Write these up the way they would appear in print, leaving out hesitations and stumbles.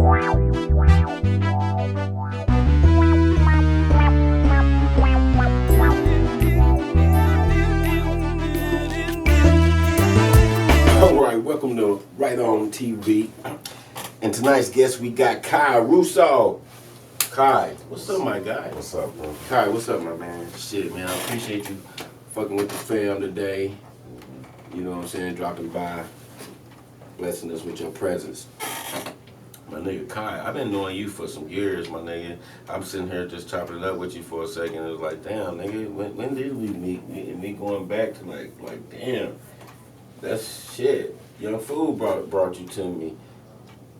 Alright, welcome to Right On TV. And tonight's guest, we got Kye Russaw. Kye, what's up, my guy? What's up, bro? Kye, what's up, my man? Shit, man, I appreciate you fucking with the fam today. You know what I'm saying? Dropping by, blessing us with your presence. My nigga Kye, I've been knowing you for some years, my nigga. I'm sitting here just chopping it up with you for a second. It was like, damn, nigga, when did we meet? And me going back to like, damn, that's shit. Young Fool brought you to me.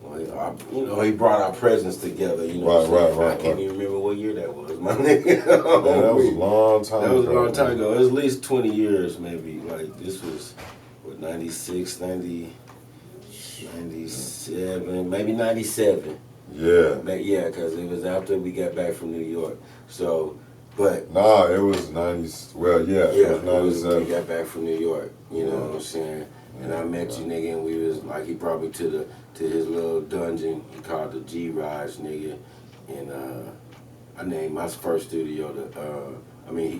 He brought our presence together. You know, right. I can't even remember what year that was, my nigga. Man, that was a long time ago. That was a long time ago. It was at least 20 years, maybe. Like, this was, what, 96, 90, 97, maybe 97. Yeah. Yeah, because it was after we got back from New York. So, but... Nah, it was 90, well, yeah, it was 97. We got back from New York, you know what I'm saying? And I met you, nigga, and we was, like, he brought me to his little dungeon. He called the G-Rise, nigga. And I named my first studio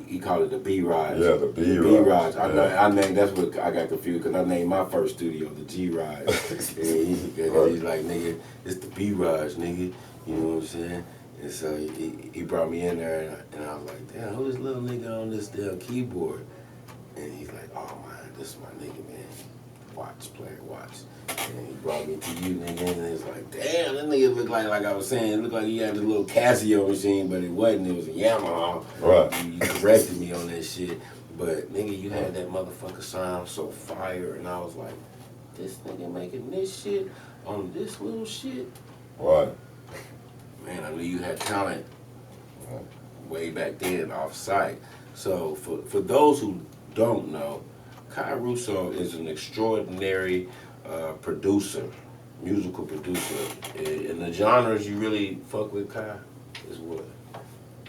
he called it the B-Rise. Yeah, the B-Rise. The B-Rise. Yeah. I named, that's what I got confused, because I named my first studio the G-Rise. And he's like, nigga, it's the B-Rise, nigga. You know what I'm saying? And so he brought me in there, and I was like, damn, who this little nigga on this damn keyboard? And he's like, oh, man, this is my nigga, man. Watch. And he brought me to you, nigga, and it's like, damn, that nigga looked like I was saying, it looked like he had this little Casio machine, but it wasn't. It was a Yamaha. Right. You corrected me on that shit. But, nigga, you had that motherfucker sound so fire, and I was like, this nigga making this shit on this little shit? Right. Man, I knew you had talent way back then off-site. So, for those who don't know, Kye Russaw is an extraordinary producer, musical producer. And the genres you really fuck with, Kye, is what?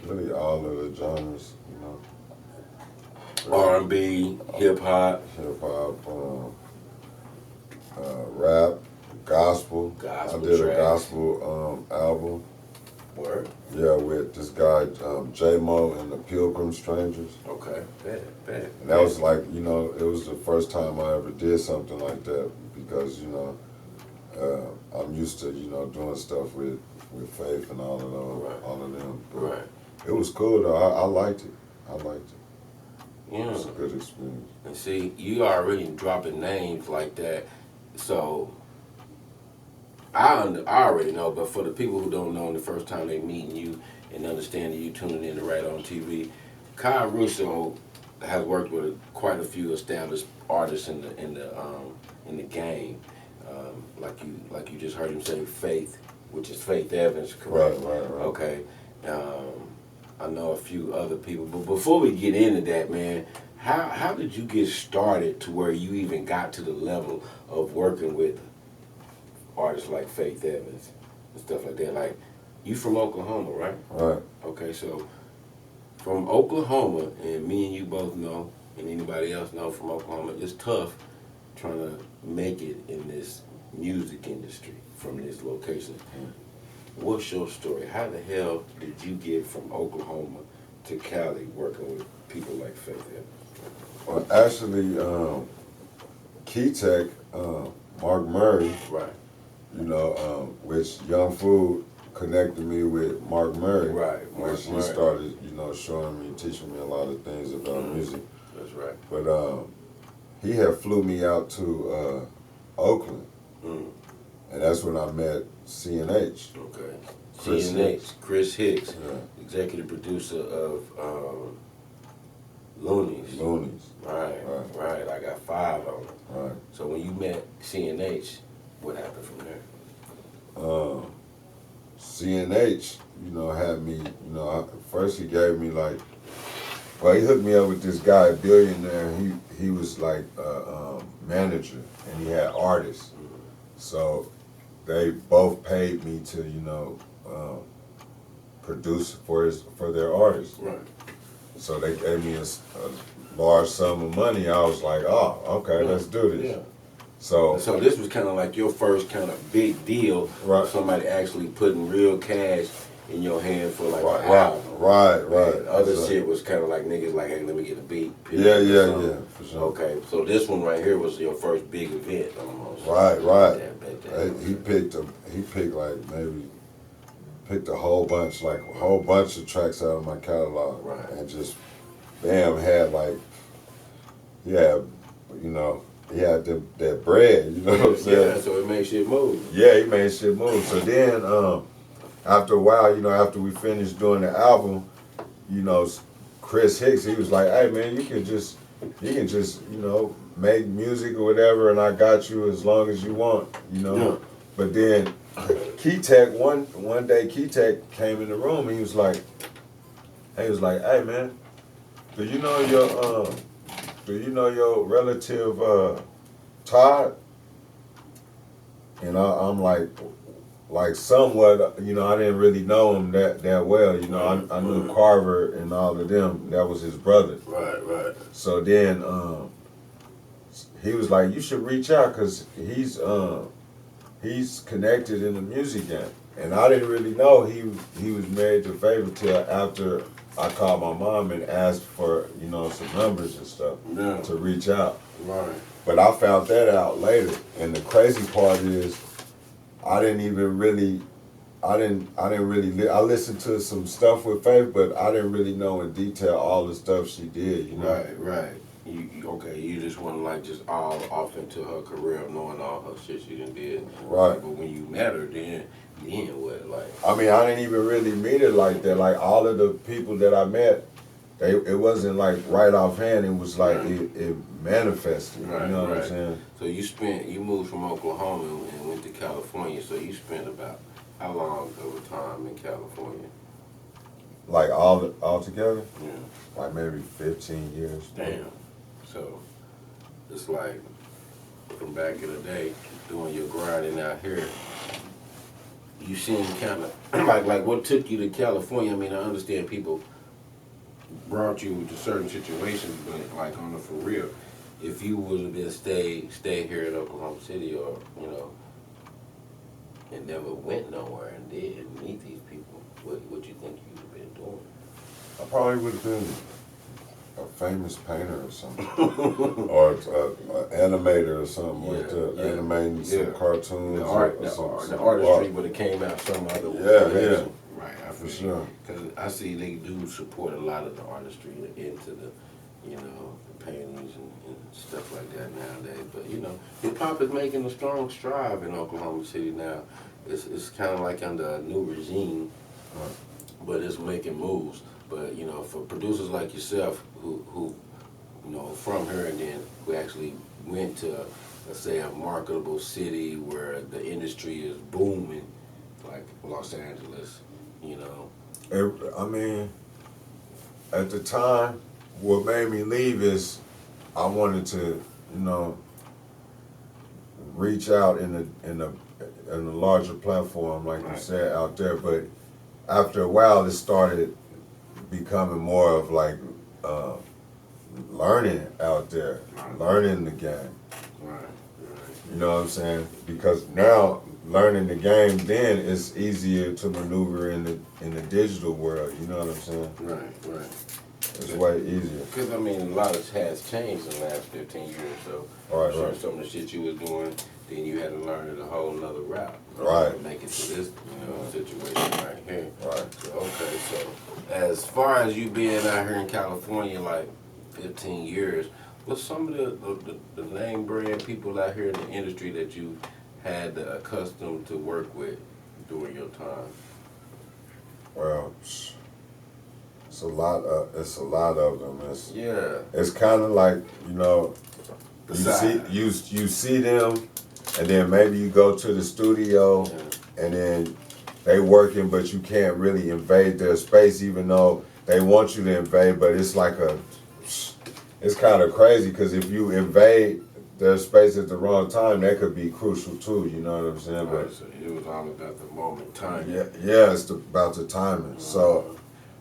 Really all of the genres, you know. R&B, hip-hop. Hip-hop, rap, gospel. I did tracks. a gospel album. Word? Yeah, with this guy, J-Mo and the Pilgrim Strangers. Okay, bad. And that was like, you know, it was the first time I ever did something like that because, you know, I'm used to, you know, doing stuff with Faith and all of those, Right. all of them. But Right. it was cool though. I liked it. Yeah. It was a good experience. And see, you already dropping names like that, so I already know, but for the people who don't know, the first time they meeting you and understanding you tuning in to Right On TV, Kye Russaw has worked with quite a few established artists in the game. Like you just heard him say Faith, which is Faith Evans, correct? Right. Okay. I know a few other people, but before we get into that, man, how did you get started to where you even got to the level of working with artists like Faith Evans and stuff like that? Like, you from Oklahoma, right? Right. Okay, so from Oklahoma, and me and you both know, and anybody else know from Oklahoma, it's tough trying to make it in this music industry from this location. What's your story? How the hell did you get from Oklahoma to Cali working with people like Faith Evans? Well, actually, Key Tech, Mark Murray, Right. you know, which Young Food connected me with Mark Murray. Right, Mark Which he Murray. started, you know, showing me, teaching me a lot of things about music. That's right. But he had flew me out to Oakland, and that's when I met CNH. Okay. Chris Chris Hicks, Yeah. executive producer of Loonies. Right. I got 5 on them. Right. So when you met CNH, what happened from there? CNH, you know, had me, you know, first he gave me like, well, he hooked me up with this guy, a billionaire. He was like a manager, and he had artists. So they both paid me to, you know, produce for their artists. Right. So they gave me a large sum of money. I was like, oh, okay, let's do this. Yeah. So this was kind of like your first kind of big deal. Right. Somebody actually putting real cash in your hand for like right, an album. right. And other shit was kind of like niggas like, hey, let me get a beat. Yeah, for sure. Okay, so this one right here was your first big event almost. Right. He picked a whole bunch of tracks out of my catalog, right. And just bam had like, yeah, you know, he had that bread, you know what I'm saying? Yeah, so it made shit move. Yeah, he made shit move. So then, after a while, you know, after we finished doing the album, you know, Chris Hicks, he was like, hey man, you can just, you know, make music or whatever, and I got you as long as you want, you know. Yeah. But then Key Tech, one day Key Tech came in the room and he was like, hey man, do you know your relative Todd? And I'm like somewhat, you know, I didn't really know him that well, you know. I knew Carver and all of them. That was his brother. Right. So then he was like, you should reach out because he's connected in the music game. And I didn't really know he was married to Favor till after I called my mom and asked for, you know, some numbers and stuff to reach out. Right. But I found that out later. And the crazy part is I listened to some stuff with Faith, but I didn't really know in detail all the stuff she did, you know? Right. You just want to like just all off into her career of knowing all her shit she done did. Right. But when you met her, then what? Like, I mean, I didn't even really meet her like that. Like all of the people that I met, it wasn't like right offhand. It was like it manifested. Right, you know what I'm saying? So you moved from Oklahoma and went to California. So you spent about how long of a time in California? Like all together? Yeah. Like maybe 15 years. Damn. So it's like from back in the day, doing your grinding out here. You seem kind of like what took you to California? I mean, I understand people brought you to certain situations, but like on the for real, if you would have been stay here in Oklahoma City, or you know, and never went nowhere and didn't meet these people, what you think you'd have been doing? I probably would have been a famous painter or something, or an animator or something like that, animating some cartoons. The artistry would have came out some other way. Yeah. Right, for sure. Because I see they do support a lot of the artistry into the, you know, the paintings and stuff like that nowadays. But you know, hip hop is making a strong stride in Oklahoma City now. It's kind of like under a new regime, but it's making moves. But you know, for producers like yourself who you know from here and then who actually went to, let's say, a marketable city where the industry is booming, like Los Angeles, you know. I mean, at the time, what made me leave is I wanted to, you know, reach out in a larger platform, like you said, out there. But after a while, it started becoming more of like learning out there, learning the game. Right. You know what I'm saying? Because now learning the game then is easier to maneuver in the digital world. You know what I'm saying? Right. It's way easier. Because I mean, a lot has changed in the last 15 years. So Right. some of the shit you was doing, then you had to learn it a whole nother route. Right. To make it to this, you know, situation right here. Right. So, okay, so as far as you being out here in California, like 15 years, what's some of the name brand people out here in the industry that you had accustomed to work with during your time? Well, it's a lot of them. It's kind of like, you know, you see them, and then maybe you go to the studio, and then they working, but you can't really invade their space, even though they want you to invade. But it's like it's kind of crazy because if you invade their space at the wrong time, that could be crucial too. You know what I'm saying? Right, but so it was all about the moment, timing. Yeah, it's about the timing. So,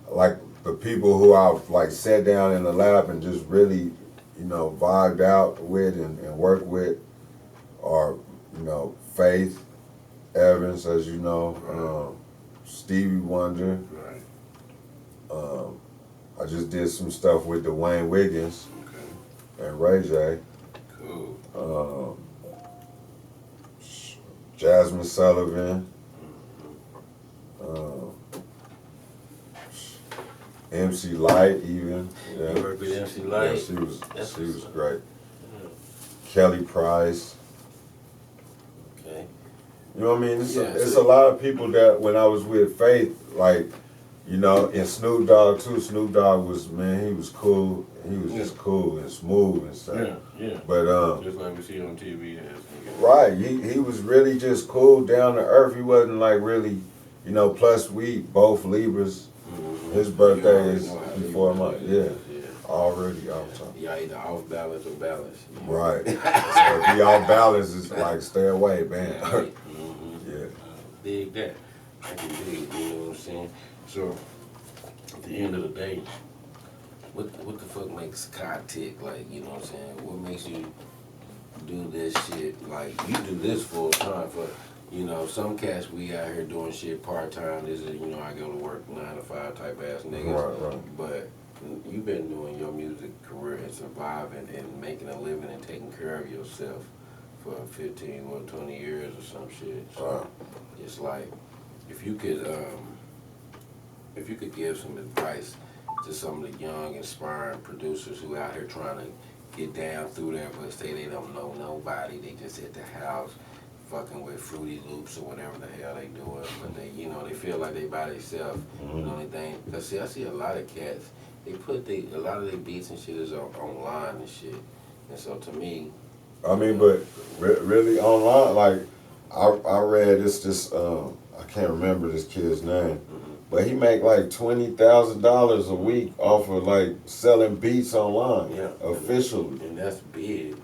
like the people who I've like sat down in the lab and just really, you know, vibed out with and worked with, are, you know, Faith Evans, as you know, Stevie Wonder. Right. I just did some stuff with Dwayne Wiggins Okay. and Ray J. Cool. Jasmine Sullivan. MC Light even. Yeah. You work with MC Light? Yeah, she was great. Yeah. Kelly Price. Okay. You know what I mean? It's, Yeah, it's a lot of people that when I was with Faith, like, you know, and Snoop Dogg too. Snoop Dogg was, man, he was cool. He was just cool and smooth and stuff. Yeah. But just like we see on TV. right, he was really just cool, down to earth. He wasn't like really, you know. Plus we both Libras. Mm-hmm. His birthday is know how before Libra mine. is. Yeah. Already off time. Y'all either off balance or balance. Right. So if he off balance, it's like stay away, man. Mm-hmm. Yeah. Dig that. I can dig it, you know what I'm saying? So, at the end of the day, what the fuck makes Kye tick? Like, you know what I'm saying? What makes you do this shit? Like, you do this full time for, you know, some cats we out here doing shit part time. This is, you know, I go to work 9 to 5 type ass niggas. Right. But you've been doing your music career and surviving and making a living and taking care of yourself for 15 or 20 years or some shit. So it's like, if you could give some advice to some of the young, inspiring producers who out here trying to get down through there, but say they don't know nobody, they just at the house fucking with Fruity Loops or whatever the hell they doing, but they, you know, they feel like they by themselves. You know, cause see, I see a lot of cats. They put a lot of their beats and shit is online and shit, and so to me, I mean, but really online, like I read this I can't remember this kid's name, but he make like $20,000 a week off of like selling beats online, officially. And that's big.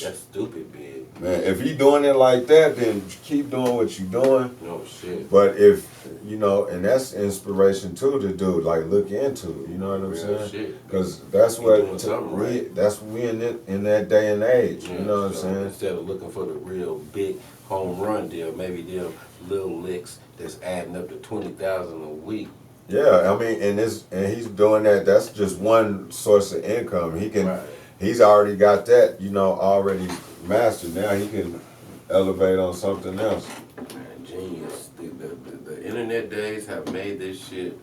That's stupid big. Man, if you doing it like that, then keep doing what you doing. No shit. But if, you know, and that's inspiration too to do, like look into it, you know what I'm Real saying? shit. Because that's what, right. that's we in that day and age, Yeah, you know what I'm so saying? instead of looking for the real big home run deal, maybe them little licks that's adding up to 20,000 a week. Yeah, I mean, and he's doing that. That's just one source of income. He can, he's already got that, you know, already mastered. Now he can elevate on something else. Man, genius. The internet days have made this shit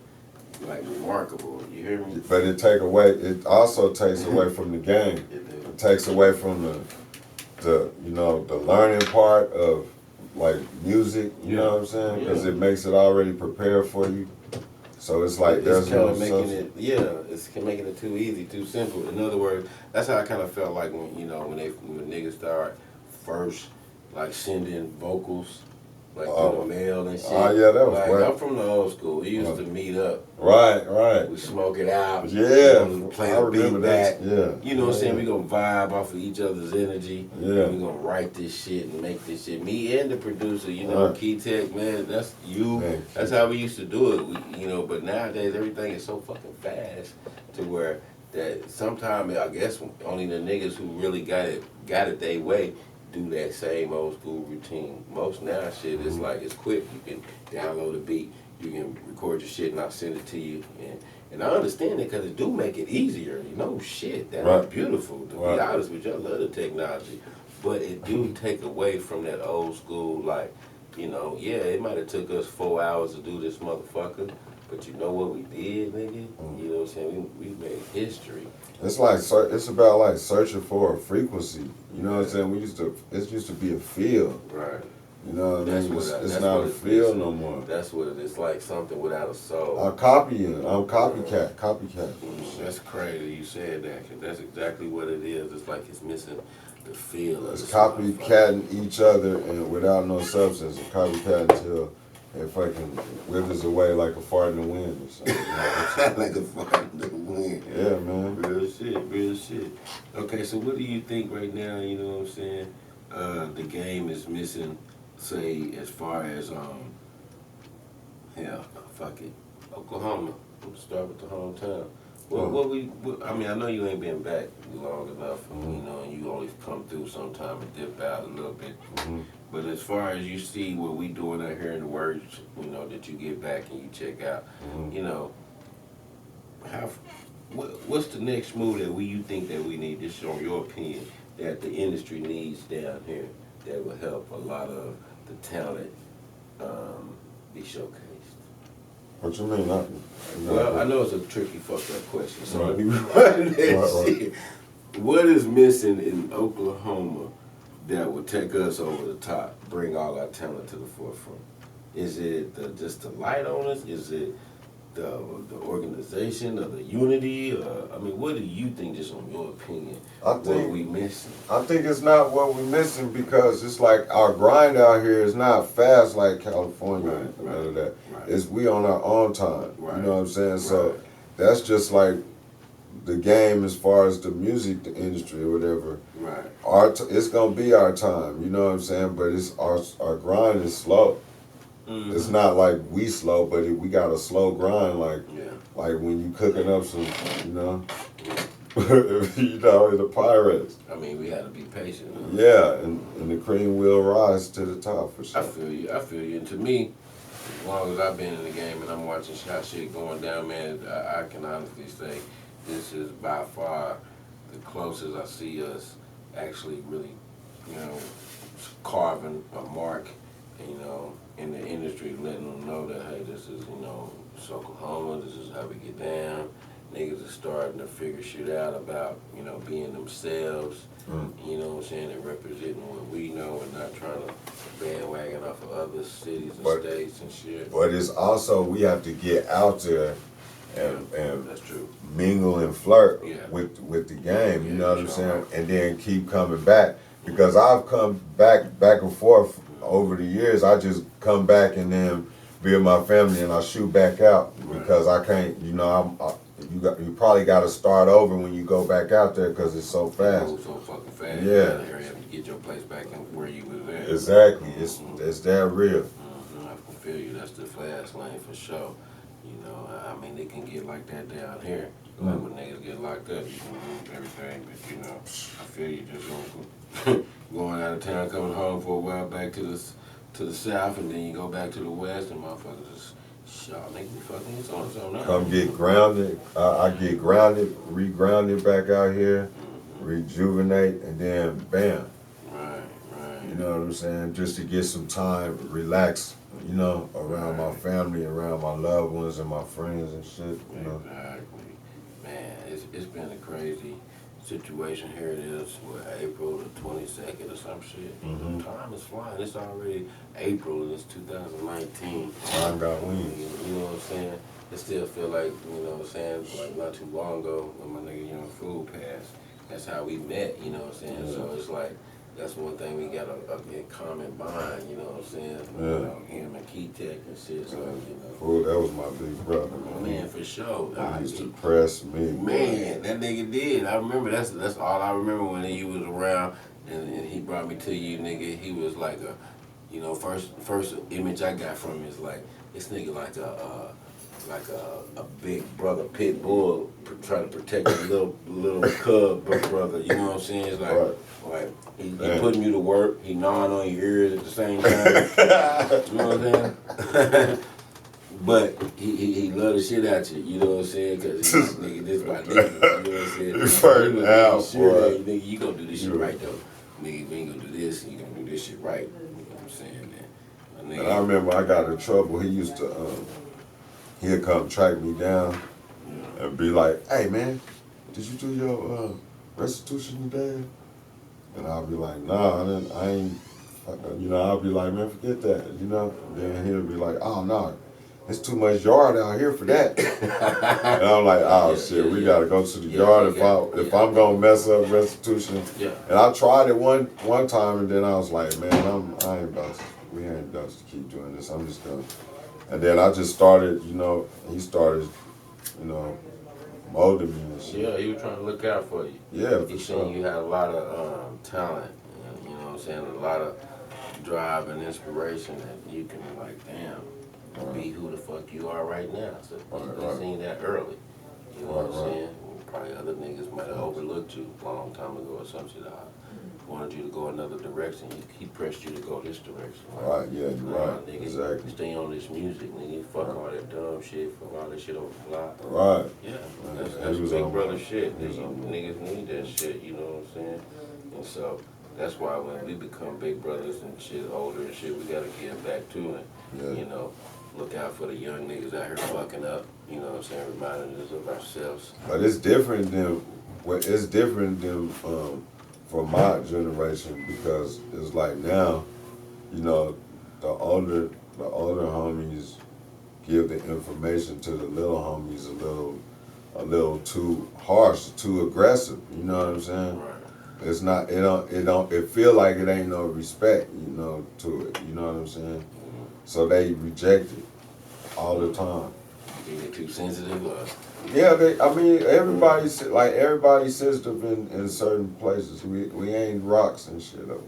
like remarkable. You hear me? But it also takes away from the game. It takes away from the you know, the learning part of like music. You know what I'm saying? Because it makes it already prepared for you. So it's like there's no making it, it's making it too easy, too simple. In other words, that's how I kind of felt like when, you know, when niggas start first like sending vocals like through the mail and shit. Oh yeah, that was like, great. I'm from the old school. We used to meet up. Right. We smoke it out. Yeah. Play the beat back. Yeah. You know what I'm saying? We gonna vibe off of each other's energy. Yeah. We gonna write this shit and make this shit. Me and the producer, you know, Key Tech, man, that's you. Man. That's how we used to do it. We, you know, but nowadays everything is so fucking fast to where that sometimes I guess only the niggas who really got it their way do that same old school routine. Most now shit is like it's quick. You can download a beat, you can record your shit and I'll send it to you. And I understand it because it do make it easier. You know, shit, that's beautiful. To be honest with you, I love the technology. But it do take away from that old school, like, you know, it might have took us 4 hours to do this motherfucker, but you know what we did, nigga? You know what I'm saying? We made history. It's like, it's about like searching for a frequency. You know what I'm saying? It used to be a feel. Right. You know what I mean? It's not a feel no more. That's what it is, like something without a soul. I'm copying. I'm copycat. That's crazy you said that, because that's exactly what it is. It's like it's missing the feel. It's copycatting each other and without no substance. It's copycat until it fucking withers away like a fart in the wind or something. Like a fart in the wind. Yeah, man. Real shit. Okay, so what do you think right now, you know what I'm saying, the game is missing, say, as far as, fuck it, Oklahoma. I'm gonna start with the hometown. I mean, I know you ain't been back long enough, you know, and you always come through sometime and dip out a little bit. But as far as you see what we doing out here in the words, you know, that you get back and you check out, you know, what's the next move that you think that we need, just on your opinion, that the industry needs down here that will help a lot of the talent be showcased? What you mean? Well, I know it's a tricky, fucked up question. So Right. let me run that shit. What is missing in Oklahoma that would take us over the top, bring all our talent to the forefront? Is it just the light on us? Is it the organization or the unity? I mean, what do you think, just on your opinion, what we missing? I think it's not what we missing because it's like our grind out here is not fast like California and none of that. It's we on our own time. You know what I'm saying? So that's just like the game as far as the music industry or whatever. It's gonna be our time. You know what I'm saying? But it's our grind is slow. It's not like we slow, but we got a slow grind. Like when you cooking up some, you know, you know, the Pirates. I mean, we had to be patient. Yeah, and the cream will rise to the top for sure. I feel you. And to me, as long as I've been in the game and I'm watching shit going down, man, I can honestly say this is by far the closest I see us actually really, you know, carving a mark, you know, in the industry, letting them know that, hey, this is, you know, it's Oklahoma, this is how we get down. Niggas are starting to figure shit out about, you know, being themselves, you know what I'm saying, and representing what we know and not trying to bandwagon off of other cities and states and shit. But it's also, we have to get out there and that's true. Mingle and flirt with the game, you know what I'm saying? And then keep coming back. Because I've come back and forth over the years. I just come back and then be with my family and I shoot back out because I can't, you know, you probably got to start over when you go back out there because it's so fast. So fucking fast. Yeah. You have to get your place back in where you was at. Exactly. It's that real. I can feel you. That's the fast lane for sure. You know, I mean, they can get like that down here. Like when niggas get locked up, you can move everything. But, you know, I feel you just going out of town, coming home for a while, back to the south, and then you go back to the west, and motherfuckers just, y'all niggas be fucking this on now. Come get grounded. I get grounded, re-grounded back out here, rejuvenate, and then bam. Right. You know what I'm saying? Just to get some time, relax, you know, around my family, around my loved ones and my friends and shit, you know. Exactly. Man, it's been a crazy situation. Here it is, April the 22nd or some shit. Time is flying. It's already April and it's 2019. Time got wings. You know what I'm saying? It still feel like, you know what I'm saying, like not too long ago when my nigga Young Fool passed. That's how we met, you know what I'm saying? So it's like, that's one thing we got a common bond, you know what I'm saying? You know, him and Key Tech and shit, so, you know. Fool, that was my big brother, man. Man, for sure. He used to press me. Man, that nigga did. I remember, that's all I remember when he was around and he brought me to you, nigga. He was like a, you know, first image I got from him is like, this nigga like a big brother pit bull trying to protect a little cub brother, you know what I'm saying? It's like he putting you to work, he gnawing on your ears at the same time. You know what I'm saying? But he love the shit out you, you know what I'm saying? Cause he's nigga, this my nigga, you know what I'm saying? He's burning out, sure, hey, nigga, you gonna do this shit right though. Nigga, we ain't gonna do this, you gonna do this shit right. You know what I'm saying, man? And I remember I got in trouble. He used to, he'd come track me down and be like, hey man, did you do your restitution today? And I'll be like, nah, I ain't, you know, I'll be like, man, forget that, you know? Then he'll be like, oh no, it's too much yard out here for that. And I'm like, oh shit, we gotta go to the yard if I'm gonna mess up restitution. And I tried it one time and then I was like, man, we ain't about to keep doing this. I'm just gonna. And then I just started, you know, he started, you know, molding me and shit. Yeah, he was trying to look out for you. Yeah, he seen you had a lot of talent, you know what I'm saying, a lot of drive and inspiration that you can like, damn, be who the fuck you are right now. So he seen that early. You know what I'm saying? Probably other niggas might have overlooked you a long time ago or some shit. I wanted you to go another direction. He pressed you to go this direction. Right, yeah, you're right. Nigga, Exactly. stay on this music, nigga. Fuck all that dumb shit. Fuck all that shit over the block. Right. Yeah, Man, that's big brother my, shit. Niggas need that shit, you know what I'm saying? And so that's why when we become big brothers and shit, older and shit, we gotta get back to it. Yeah. You know, look out for the young niggas out here fucking up. You know what I'm saying? Reminding us of ourselves. But it's different than for my generation, because it's like now, you know, the older homies give the information to the little homies a little too harsh, too aggressive. You know what I'm saying? Right. It's not. It feel like it ain't no respect, you know, to it. You know what I'm saying? Mm-hmm. So they reject it all the time. You get too sensitive, Yeah, everybody's sensitive in certain places. We ain't rocks and shit up.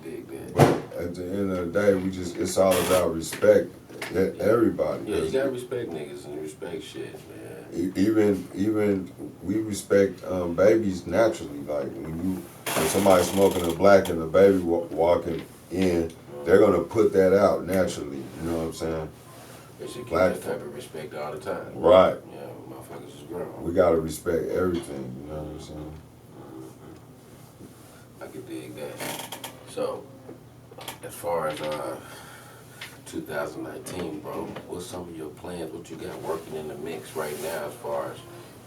dig that. But at the end of the day, it's all about respect. Everybody. Yeah, you gotta respect niggas and respect shit, man. Even we respect babies naturally. Like when somebody's smoking a black and a baby walking in, they're gonna put that out naturally. You know what I'm saying? They should keep that type of respect all the time. Right. Yeah, motherfuckers is grown. We gotta respect everything. You know what I'm saying? I could dig that. So, as far as 2019, bro, what's some of your plans? What you got working in the mix right now as far as,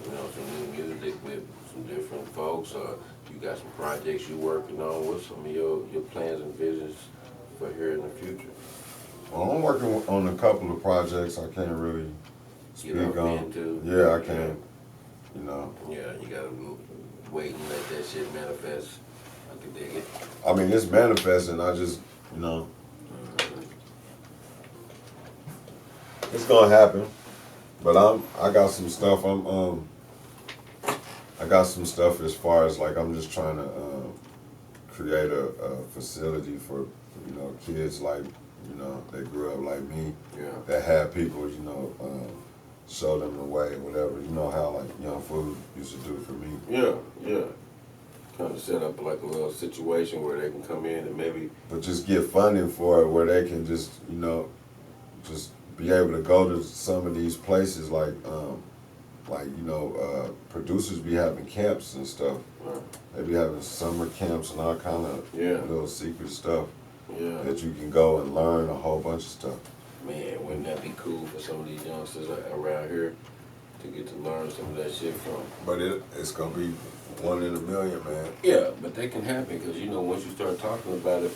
you know, some new music with some different folks, or you got some projects you working on? What's some of your plans and visions for here in the future? Well, I'm working on a couple of projects I can't really speak on. Into. Yeah, I can't. You know. Yeah, you gotta wait and let that shit manifest. I can dig it. I mean, it's manifesting. I just, you know, it's gonna happen. But I got some stuff. I got some stuff as far as like I'm just trying to create a facility for, you know, kids like, you know, they grew up like me. Yeah. That had people, you know, show them the way, whatever. You know how like Young Food used to do for me. Yeah. Kind of set up like a little situation where they can come in and maybe. But just get funding for it where they can just, you know, just be able to go to some of these places like you know, producers be having camps and stuff. Right. They be having summer camps and all kind of little secret stuff that you can go and learn a whole bunch of stuff. Man, wouldn't that be cool for some of these youngsters around here to get to learn some of that shit from? But it's gonna be 1 in a million, man. Yeah, but that can happen because, you know, once you start talking about it,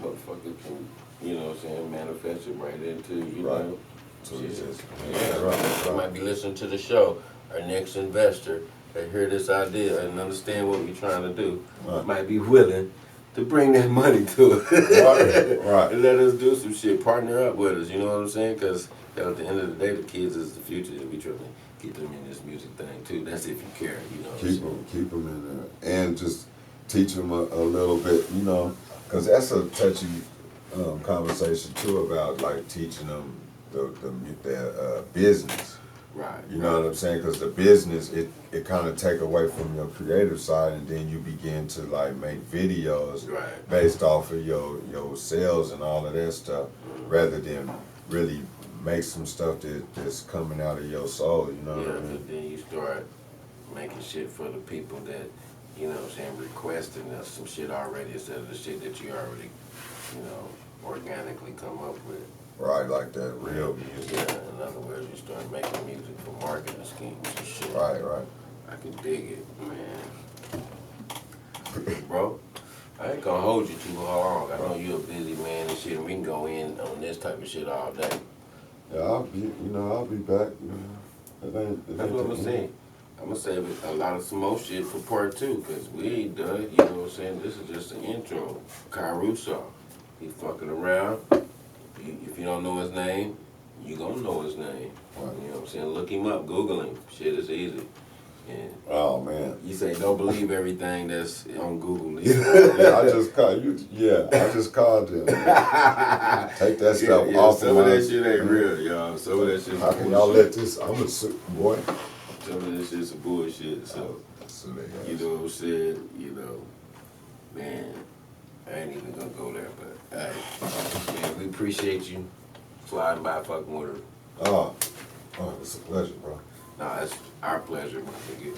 motherfucker can, you know what I'm saying, manifest it right into, you know. So it's just, They might be listening to the show. Our next investor, they hear this idea and understand what we're trying to do, might be willing to bring that money to it. Right. And let us do some shit, partner up with us, you know what I'm saying? Because at the end of the day, the kids is the future. We trying to keep them in this music thing too. That's if you care, you know. Keep them in there, and just teach them a little bit, you know, because that's a touchy conversation too about like teaching them the business. Right. You know what I'm saying? Because the business, it kind of take away from your creative side, and then you begin to like make videos based off of your sales and all of that stuff, rather than really make some stuff that's coming out of your soul. You know what I mean? But then you start making shit for the people that, you know what I'm saying, requesting some shit already instead of the shit that you already, you know, organically come up with. Right, like that real music. Yeah, in other words, you start making music for marketing schemes and shit. Right. I can dig it, man. Bro, I ain't gonna hold you too long. I know you're a busy man and shit, and we can go in on this type of shit all day. Yeah, I'll be back. You know, That's what I'm saying. I'm gonna save a lot of some more shit for part 2, because we ain't done, you know what I'm saying? This is just an intro. Kye Russaw, he fucking around. If you don't know his name, you gonna know his name. Right. You know what I'm saying? Look him up, Google him. Shit is easy. And Oh man. you say don't believe everything that's on Google. Yeah, I just called you. Yeah, I just called them. Take that stuff off some of of my. that shit ain't real, y'all. Some of that shit. How can y'all let this? I'm a boy. Some of this shit's some bullshit. So you know what I'm saying? You know, man, I ain't even gonna go there. But hey, man, we appreciate you flying by, fucking with her. Oh, it's a pleasure, bro. Nah, it's our pleasure, my nigga.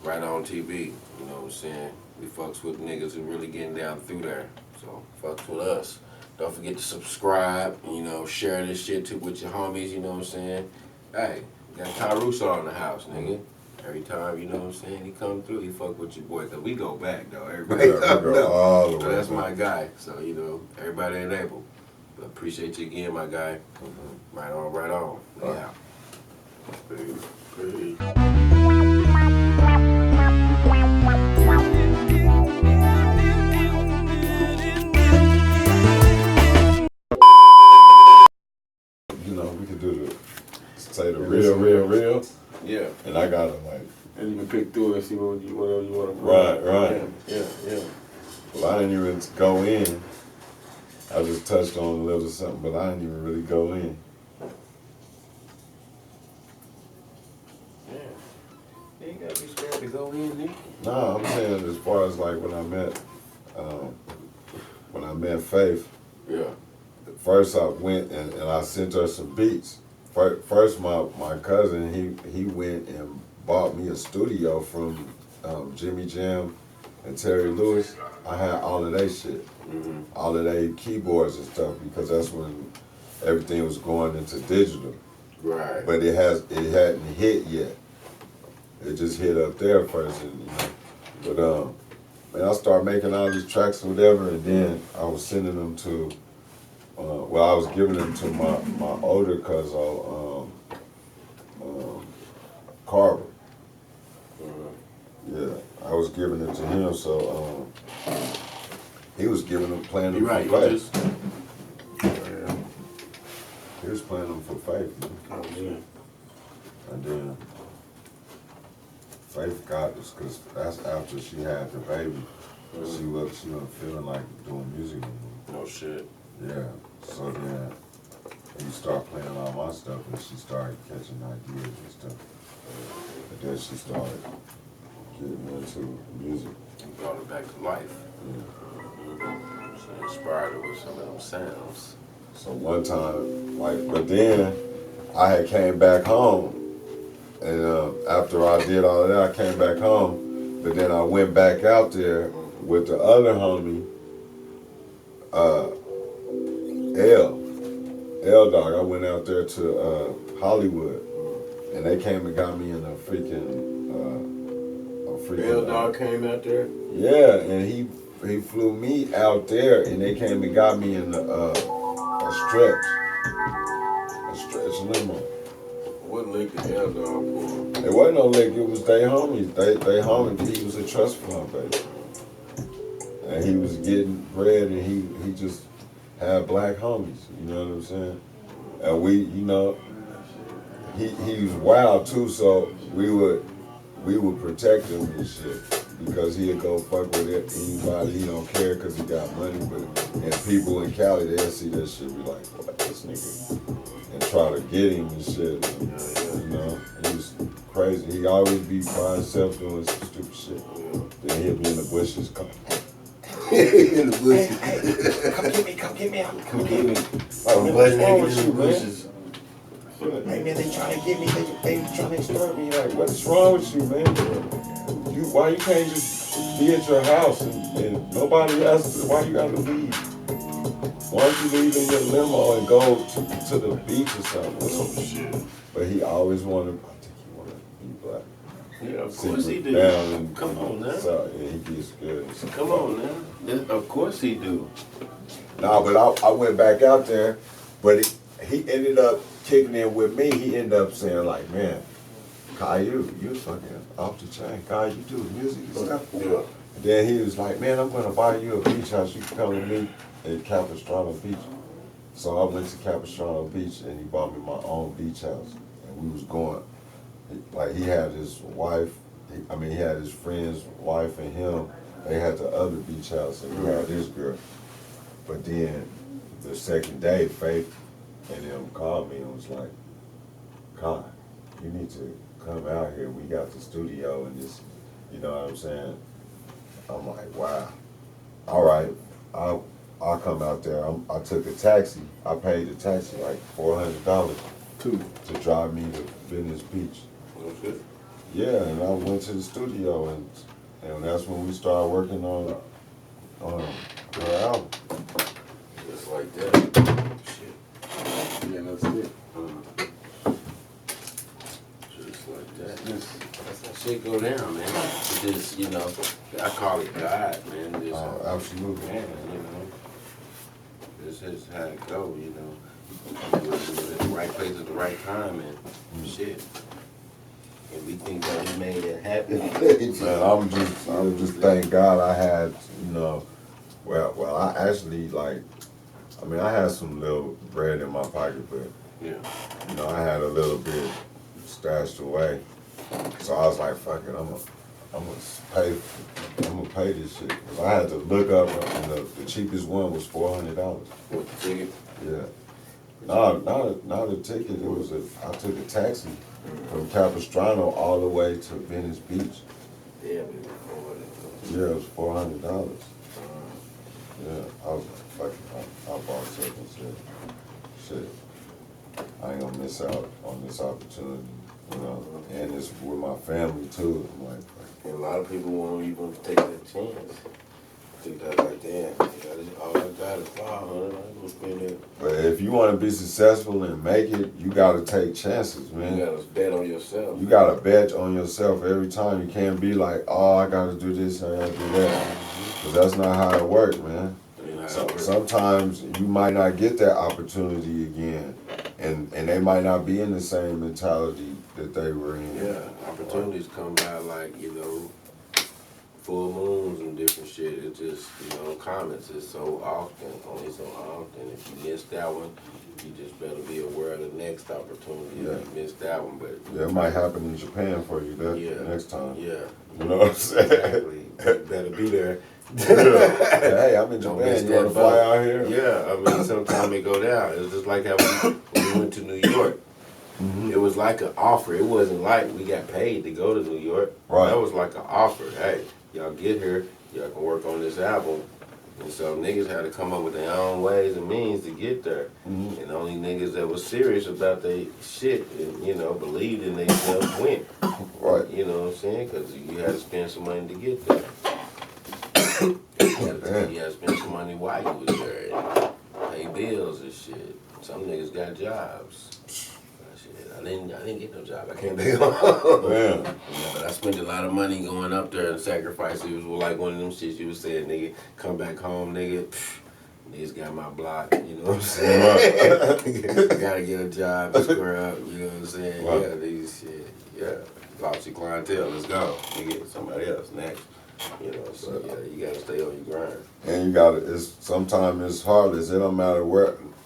Right on TV, you know what I'm saying? We fucks with niggas who really getting down through there. So, fucks with us. Don't forget to subscribe, you know, share this shit too with your homies, you know what I'm saying? Hey, we got Kye Russaw in the house, nigga. Every time, you know what I'm saying, he come through, he fuck with your boy. Cause we go back, though. Everybody We go all the way that's back. my guy. So, you know, everybody ain't able. But appreciate you again, my guy. Right on, right on. Yeah. Peace. Peace. You know, we could do say the real. Yeah. And I gotta like. And you can pick through and see whatever you want to put. Right. Yeah. Well, I didn't even go in. I just touched on a little something, but I didn't even really go in. Yeah. You ain't gotta be scared to go in, nigga. No, I'm saying as far as like when I met Faith. Yeah. First I went and I sent her some beats. First my cousin, he went and bought me a studio from Jimmy Jam and Terry Lewis. I had all of that shit. Mm-hmm. All of their keyboards and stuff, because that's when everything was going into digital. Right. But it hadn't hit yet. It just hit up there first, and, you know. But man, I started making all these tracks or whatever, and then I was sending them to. I was giving them to my older cousin, Carver. Yeah, I was giving it to him, so he was giving them, playing them right, for you Faith. Yeah. He was playing them for Faith, man. Oh, yeah. And then Faith got this, because that's after she had the baby. She wasn't feeling like doing music anymore. No shit. Yeah, so then he started playing all my stuff, and she started catching ideas and stuff. And then she started getting into music. And brought it back to life. Yeah. So inspired her with some of them sounds. So one time, but then I had came back home, and after I did all of that, I came back home, but then I went back out there with the other homie, L Dog. I went out there to Hollywood, and they came and got me in a freaking L Dog came out there? Yeah, and he flew me out there, and they came and got me in a stretch limo. What lick did L Dog pull? It wasn't no lick, it was they homies. They homies, he was a trust fund, baby. And he was getting bread, and he just had black homies, you know what I'm saying? And we, you know, he was wild too, so we would protect him and shit, because he'd go fuck with anybody, he don't care because he got money, and people in Cali, they'll see that shit, be like, what, this nigga, and try to get him and shit, and, you know, he was crazy. He always be by himself doing some stupid shit. Then he'll be in the bushes, in the bushes. Hey, come get me, Come get me. Like, man, what's wrong with you, man? Hey man, they trying to get me, they trying to extort me. Like, what's wrong with you, man? Why you can't just be at your house and nobody else? Why you gotta leave? Why don't you leave in your limo and go to the beach or something? Oh shit. But he always wanted, I think he wanted to be black. Yeah, of course he do. Down and, Come on now. So, yeah, he gets scared. Come on now. Of course he do. Nah, but I went back out there, but he ended up kicking in with me. He ended up saying like, man, Kye, you fucking off the chain. Kye, you do music and stuff. Yeah. And then he was like, man, I'm gonna buy you a beach house. You can come with me at Capistrano Beach. So I went to Capistrano Beach, and he bought me my own beach house. And we was going, like, he had his wife he had his friend's wife and him. They had the other beach house, and he had this girl. But then the second day, Faith and them called me and was like, "Kye, you need to come out here. We got the studio and this, you know what I'm saying?" I'm like, "Wow, all right, I'll come out there." I took a taxi. I paid the taxi like $400 to drive me to Venice Beach. That's good. Yeah, and I went to the studio, and that's when we started working on her album. Just like that. Shit. Yeah, that's it. Just like that. That's how shit go down, man. It just, you know, I call it God, man. Just, Absolutely. man, you know. This is how it go, you know. You was at the right place at the right time, and shit. And we think that we made it happen. Man, I'm just thank God I had, you know, well, I actually I had some little bread in my pocket, but Yeah. you know, I had a little bit stashed away. So I was like, fuck it, I'm gonna pay this shit. 'Cause I had to look up, and the cheapest one was $400. What the ticket? Yeah. Not a ticket. I took a taxi from Capistrano all the way to Venice Beach. Yeah, we were Yeah, it was $400. Yeah, I was like, I bought it and said, shit, I ain't gonna miss out on this opportunity, you know, and it's with my family too. I'm like, And a lot of people won't even take that chance. Think that like, damn, all I got is $500. I'm gonna spend it. but if you want to be successful and make it, you gotta take chances, man. You gotta bet on yourself. You gotta bet on yourself every time. You can't be like, oh, I gotta do this, I gotta do that. Because that's not how it works, man. Sometimes you might not get that opportunity again. And they might not be in the same mentality that they were in. Yeah, opportunities come by like, you know, full moons and different shit. It's just, you know, comments is so often, only so often. If you miss that one, you just better be aware of the next opportunity. Yeah. If you miss that one, but Yeah, it might happen in Japan for you next time. Yeah. You know what I'm saying? Exactly. You better be there. Hey, I'm in Don't miss Japan. You want that to fly boat. out here? Yeah, I mean, sometimes it go down. It's just like how when we went to New York. Mm-hmm. It was like an offer. It wasn't like we got paid to go to New York. Right. That was like an offer. Hey, y'all get here, y'all can work on this album. And so niggas had to come up with their own ways and means to get there. Mm-hmm. And only niggas that was serious about their shit and, you know, believed in themselves went. Right. You know what I'm saying? Because you had to spend some money to get there. You had to spend some money while you was there and pay bills and shit. Some niggas got jobs. Shit, I didn't get no job. I can't pay on. Man. Yeah, but I spent a lot of money going up there and sacrificing. It was like one of them shits you was saying, nigga, come back home, nigga. Niggas got my block, you know what I'm saying? Gotta get a job and square up, you know what I'm saying? Right. Yeah, these shit. Yeah. Lost your clientele, let's go. Nigga, somebody else next. You know, so yeah, you gotta stay on your grind. And you gotta, sometimes it's heartless. It don't matter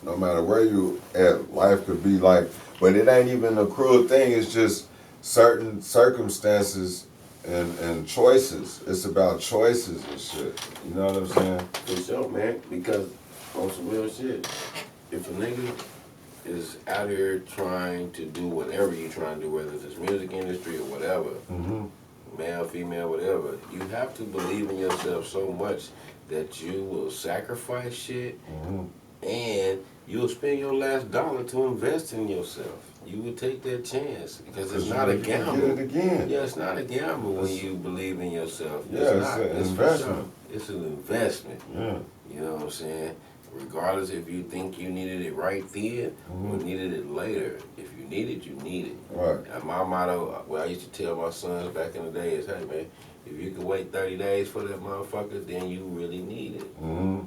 no matter where you at, life could be like, but it ain't even a cruel thing. It's just certain circumstances and choices. It's about choices and shit. You know what I'm saying? For sure, man, because on some real shit, if a nigga is out here trying to do whatever you trying to do, whether it's music industry or whatever, Mm-hmm. male, female, whatever, you have to believe in yourself so much that you will sacrifice shit Mm-hmm. and you'll spend your last dollar to invest in yourself. You would take that chance because it's not a gamble. Get it again. Yeah, it's not a gamble when you believe in yourself. Yeah, it's it's not. an It's for investment. sure. It's an investment. Yeah. You know what I'm saying? Regardless if you think you needed it right then or needed it later. If you need it, you need it. Right. And my motto, what I used to tell my sons back in the day is, hey man, if you can wait 30 days for that motherfucker, then you really need it. Mm-hmm.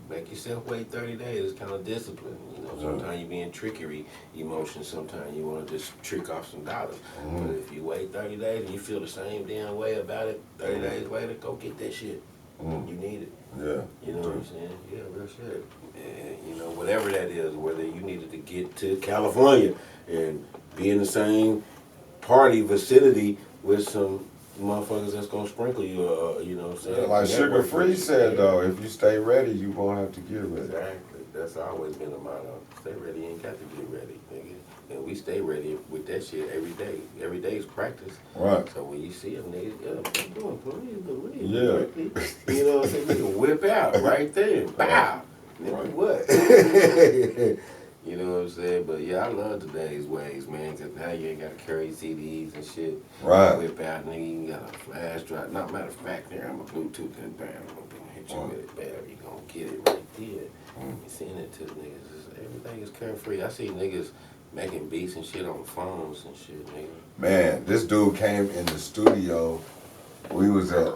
Make yourself wait 30 days. It's kind of discipline. You know, sometimes you be in trickery emotions. Sometimes you want to just trick off some dollars. But if you wait 30 days and you feel the same damn way about it, 30 days later, go get that shit. You need it. Yeah. You know what I'm saying? Yeah, real shit. And, you know, whatever that is, whether you needed to get to California and be in the same party vicinity with some motherfuckers that's gonna sprinkle you, you know what I'm saying? Like Sugar Free said though, if you stay ready, you won't have to get ready. Exactly. That's always been a motto. Stay ready, you ain't got to get ready, nigga. And we stay ready with that shit every day. Every day is practice. Right. So when you see them niggas, yeah, what you doing, please? Yeah. You know what I'm saying? Nigga whip out right there. Bow. Nigga, what? You know what I'm saying? But yeah, I love today's ways, man, because now you ain't got to carry CDs and shit. Right. Whip out, nigga, you got a flash drive. Not matter of fact, there, I'm a Bluetooth and bam, I'm gonna hit you with it, bam, you gonna get it right there. You send it to the niggas. Everything is carefree. I see niggas making beats and shit on phones and shit, nigga. Man, this dude came in the studio. We was at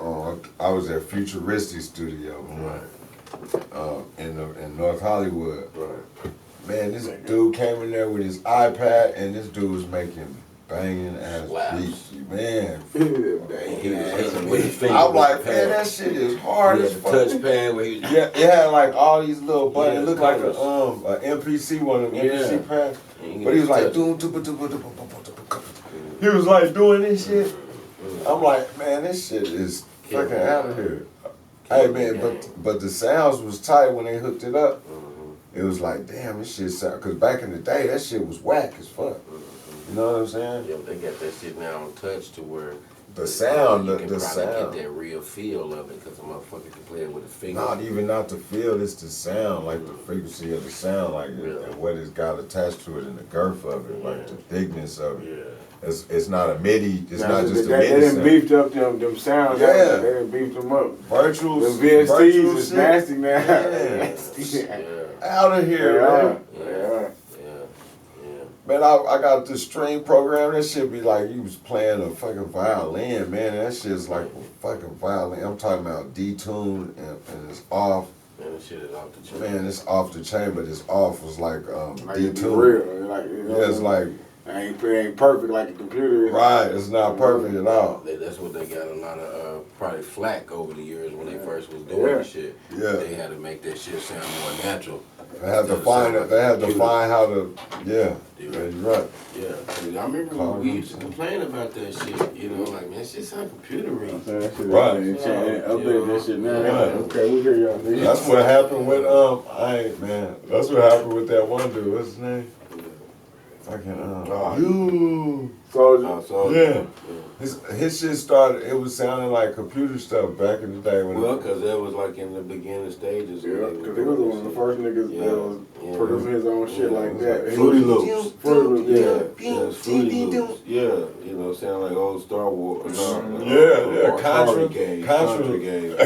I was at Futuristic Studio, Right. in North Hollywood. Right. Man, this dude came in there with his iPad, and this dude was making banging ass Slaps. beats. Man, He was hitting with his finger. I'm like, man, that shit is hard He as had the fuck. touchpad where he was. Yeah, it had like all these little buttons. Yeah, It looked like colors. a MPC, one of them Yeah. MPC pads. And But he was like, he was like doing this shit. I'm like, man, this shit is fucking out of here. Hey man, but the sounds was tight when they hooked it up. It was like, damn, this shit sound. Cause back in the day, that shit was whack as fuck. You know what I'm saying? Yeah, but they got that shit now on touch to where The sound, you can the probably sound. get that real feel of it because a motherfucker can play it with a finger. Not the feel, it's the sound, like the frequency of the sound, like Yeah. and what it's got attached to it and the girth of it, like the thickness of it. Yeah. It's not a MIDI, it's not just a They MIDI done sound. beefed up them sounds. Yeah. They done beefed them up. Virtual, The virtual VSTs is shit. nasty now. Yeah. Nasty. Yeah. Out of here, man. Yeah. Man, I got this string program. That shit be like you was playing a fucking violin, man. That shit's like a fucking violin. I'm talking about detuned and it's off. Man, that shit is off the chain. Man, it's off the chain, but it's off was like Like it be detuned. real. Like, you know, Yeah, it's like it ain't perfect like the computer is. right. It's not perfect at all. That's what they got a lot of probably flack over the years when they first was doing the shit. Yeah. They had to make that shit sound more natural. They had to find it. They had to find how to. Yeah, Yeah. you're right. Yeah, I remember when we used to complain about that shit. You know, like, man, shit sound computery. That shit Right. update that shit now. Right. Okay, we hear y'all. Niggas. That's what happened with man. That's what happened with that one dude. What's his name? Fucking you. So Yeah. His shit started. It was sounding like computer stuff back in the day when. Well, because that was like in the beginning stages. yeah, because he was one of the first niggas that was Yeah. producing his own shit like that. He Fruity was- Loops. Fruity Loops, Yeah, yeah. yeah, it's Fruity Loops. Yeah, you know, sound like old Star Wars. Contra game. Contra. game.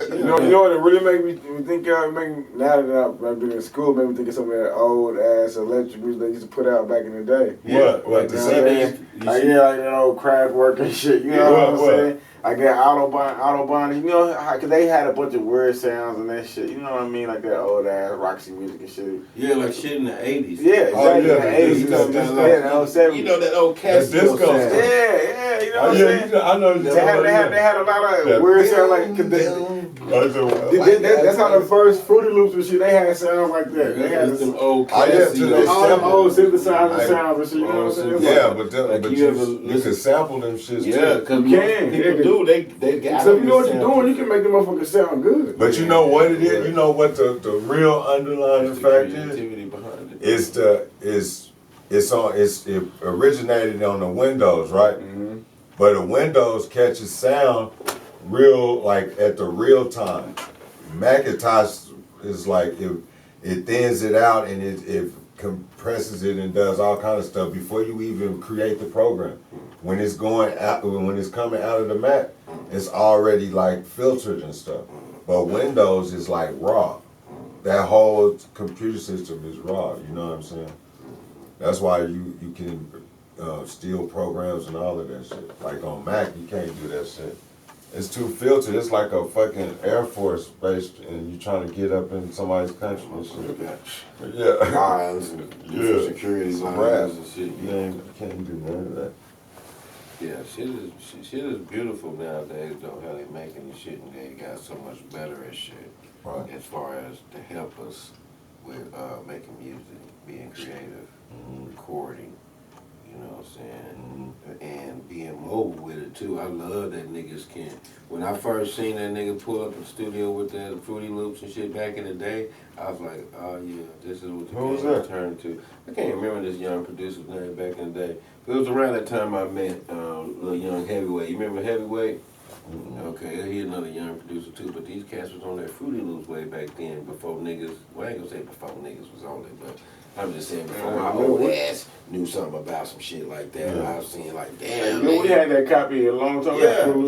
You know what it really make me think of? Now that I've been in school, made me think of some of that old ass electric music they used to put out back in the day. What? Like The You know the what I'm CD? saying? Like, yeah, like that old craft work and shit. You know what I'm saying? I get Autobahn. You know, cause they had a bunch of weird sounds and that shit. You know what I mean? Like that old ass Roxy music and shit. Yeah, like shit in the 80s. Yeah, exactly. yeah, In the 80s, disco, the old 70s. You know that old That's Casio disco sound. stuff. Yeah, you know what I'm saying? I know. They had a lot of That weird sounds that's how the first Fruity Loops and shit, they had sounds like that. They had them old Oh, yeah, Casio. all them old synthesizer Like- sounds and shit, you know what I'm saying? Yeah, but Like but you you ever you listen- can sample them shits Yeah, too. because You can. people Yeah, do. They got So if you know what them you're doing, you can make the motherfucker sound good. But you know what it is? You know what the real underlying fact is? creativity behind It originated on the Windows, right? Mm-hmm. But the Windows catches sound real like at the real time. Macintosh is like it thins it out and it compresses it and does all kind of stuff before you even create the program. When it's going out, when it's coming out of the Mac, it's already like filtered and stuff. But Windows is like raw. That whole computer system is raw. You know what I'm saying? That's why you can steal programs and all of that shit. Like on Mac, you can't do that shit. It's too filtered. It's like a fucking Air Force base, and you trying to get up in somebody's country and shit. Yeah. lines and different security Some lines rap. and shit. You can't do none of that. Yeah, shit is beautiful nowadays though, how they making the shit and they got so much better at shit. Right. As far as to help us with making music, being creative, recording, you know what I'm saying, and being mobile. over with it too. I love that niggas can. When I first seen that nigga pull up in the studio with that Fruity Loops and shit back in the day, I was like, oh yeah, this is what the Who was game that? turned to. I can't remember this young producer's name back in the day. But it was around that time I met little young Heavyweight. You remember Heavyweight? Okay, he another young producer too, but these cats was on that Fruity Loops way back then, before niggas, well I ain't gonna say before niggas was on it, but I'm just saying before my old ass knew something about some shit like that. Yeah. I was seeing like, Hey, damn, we had that copy a long time ago.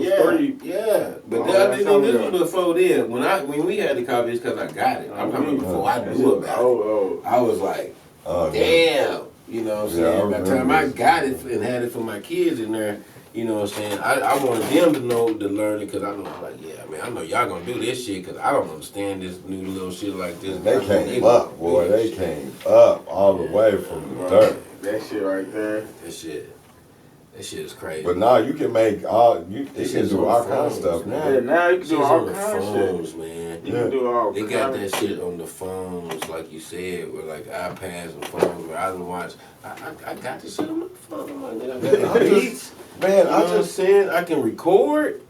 yeah. But Oh, this that's was before then. When we had the copy, it's because I got it. I'm talking about before I knew about it. I was like, damn. You know what I'm saying? By the time I got it and had it for my kids in there, you know what I'm saying? I wanted them to learn it because I know, like, yeah, man, I know y'all gonna do this shit because I don't understand this new little shit like this. They came up, boy. They came up all the way from the dirt. That shit right there. That shit is crazy. But now you can make all you can do all kind of stuff now. Yeah, now you can do all kind of phones, shit. man. You can do all They got that shit on the phones, like you said, with like iPads and phones where I can watch. I got this shit on my phone, my nigga. I got beats. Man, I just saying I can record.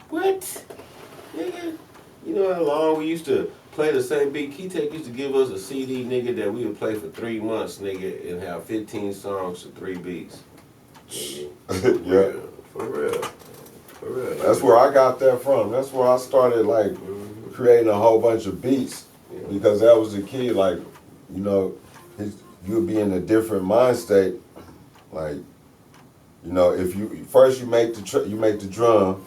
What? Nigga. You know how long we used to play the same beat? Key used to give us a CD, nigga, that we would play for 3 months, nigga, and have 15 songs to 3 beats. Nigga. Yeah. For real. For real. That's where I got that from. That's where I started like creating a whole bunch of beats because that was the key. Like, you know, you'll be in a different mind state. Like, you know, if you first you make the drum,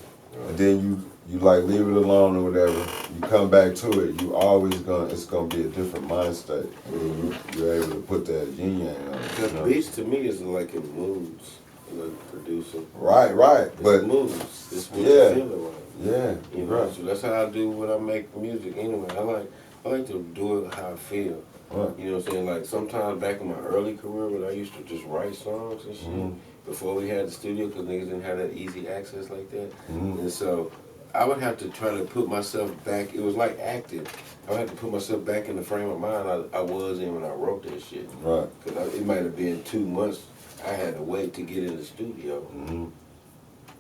and then you like leave it alone or whatever. You come back to it. It's gonna be a different mind state. You're able to put that yin yang on it. Because beats to me is like in moods. Like producing. Right. But moves. It's what you're feeling like. Yeah. You know, so that's how I do when I make music anyway. I like to do it how I feel. Right. You know what I'm saying? Like sometimes back in my early career when I used to just write songs and shit before we had the studio because niggas didn't have that easy access like that. And so I would have to try to put myself back. It was like acting. I would have to put myself back in the frame of mind I was in when I wrote that shit. Right. Because it might have been 2 months I had to wait to get in the studio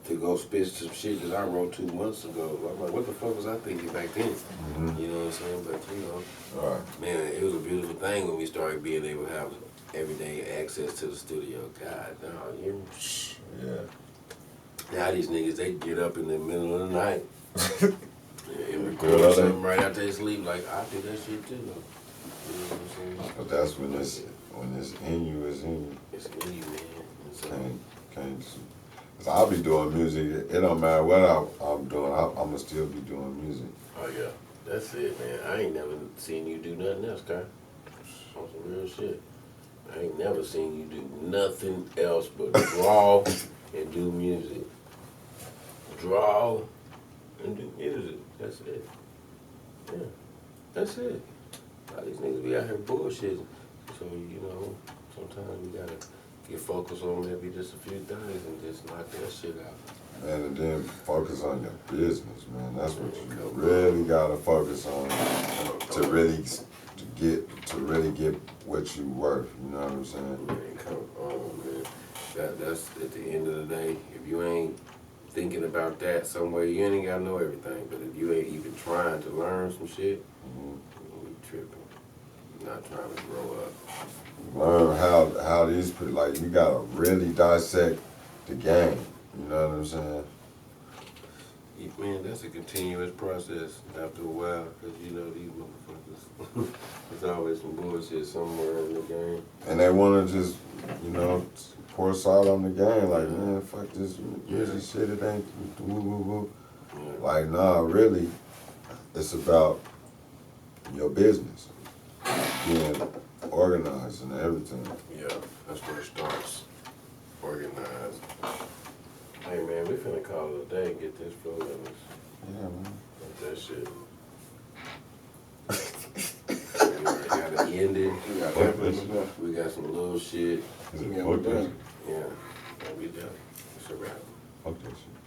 to go spit some shit that I wrote 2 months ago. I'm like, what the fuck was I thinking back then? You know what I'm saying? But, you know, man, it was a beautiful thing when we started being able to have everyday access to the studio. God, no, now these niggas, they get up in the middle of the night and record something right after they sleep. Like, I do that shit too, though. You know what I'm saying? But that's when it's in you, it's in you. It's in you, man. So, can't. Cause I'll be doing music. It don't matter what I'm doing. I'ma still be doing music. oh yeah, that's it, man. I ain't never seen you do nothing else, Kye. On some real shit. I ain't never seen you do nothing else but draw and do music. Draw and do music. That's it. Yeah, that's it. A lot of these niggas be out here bullshitting. So, you know, sometimes we gotta get focused on maybe just a few things and just knock that shit out. Man, and then focus on your business, man. That's what you really gotta focus on to really get what you worth. You know what I'm saying? Man, come on, man. That's at the end of the day. If you ain't thinking about that somewhere, you ain't gotta know everything. But if you ain't even trying to learn some shit, you tripping. You're not trying to grow up. Learn how these people, like, you gotta really dissect the game. You know what I'm saying? Man, that's a continuous process after a while, because you know these motherfuckers, there's always some bullshit somewhere in the game. And they wanna just, you know, pour salt on the game, like, man, fuck this music shit, it ain't woo. Like, nah, really, it's about your business, being organized and everything. Yeah, that's where it starts. Organized. Hey man, we finna call it a day and get this flow in us. Yeah, man. That shit. We got an ending. We got some little shit. Is it Yeah, fuck we're this done. shit? Yeah, we done. It's a wrap. Fuck this shit.